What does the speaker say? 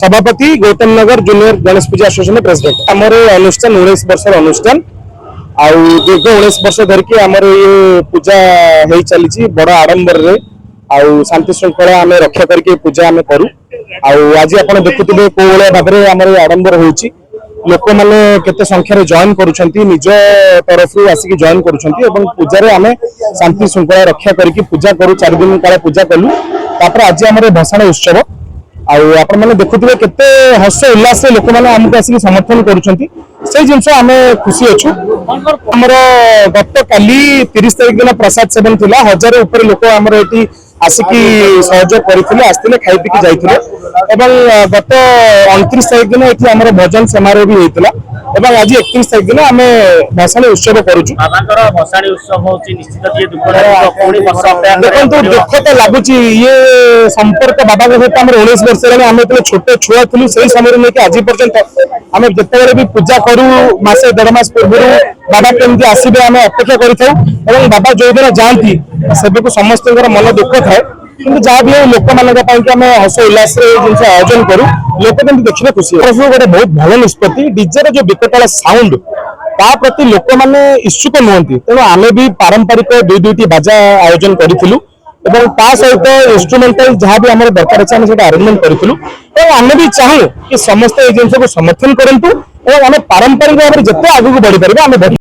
सभापति गौतम नगर जूनियर गणेश पूजा association president आमर अनुष्ठान 19 वर्ष अनुष्ठान आउ दीर्घ 19 वर्ष धरिकी आमर ये पूजा हो चली बड़ आडंबर आउ शांति श्रृंखला आम रक्षा करके पूजा आम करूँ आज आप देखुए कौ भाव में आम आडंबर हो लोक मैंने केते संख्यार जॉइन करुँच निज तरफ आसिक जॉइन करूँ आम शांति श्रृंखला रक्षा करके पूजा करूँ 4 दिन काल पूजा कलु आज आम भसाण उत्सव आपण मैंने देखुए केते हर्ष उल्लास लोक मैंने आमको आसिक समर्थन करुँचे जिनस आम खुशी अच्छु आमर गत काली 30 तारिख दिन प्रसाद सेवन थी 1000 ऊपर लोक आमर ये आसिक सहयोग करते आसते खाई पीकी जाते गत 29 तारिख दिन ये आम भजन समारोह भी होता एवं आज 31 तारिख दिन आम भसाणी उत्सव करुँ देखो दुख तो लगुच ये संपर्क बाबा सहित आम 19 वर्ष आम जो छोट छुआ थी से समय नहीं आज पर्यंत आम जिते भी पूजा करूँ मसे 1.5 मास पूर्व बाबा केमती आसबे आम अपेक्षा कर बाबा जो दिन जाती सेबक समस्त मन दुख थाए कि जहाँ भी लोक मान हस उल्लास जिन आयोजन करूँ लोक देखने खुशी गोटे बहुत भल निष्पत्ति डीजे जो विकटाल साउंड ता प्रति लोक मैंने इच्छुक नुहति तेणु आम भी पारंपरिक दुईटी बाजा आयोजन करूँ सहित इंस्ट्रुमेंटाल जहाँ भी आम दरकार अच्छे आम अरेंजमेंट करूँ आम भी चाहूँ कि समस्त जिन को समर्थन करूँ आम पारंपरिक भाव में जिते आगे बढ़ी पारे आम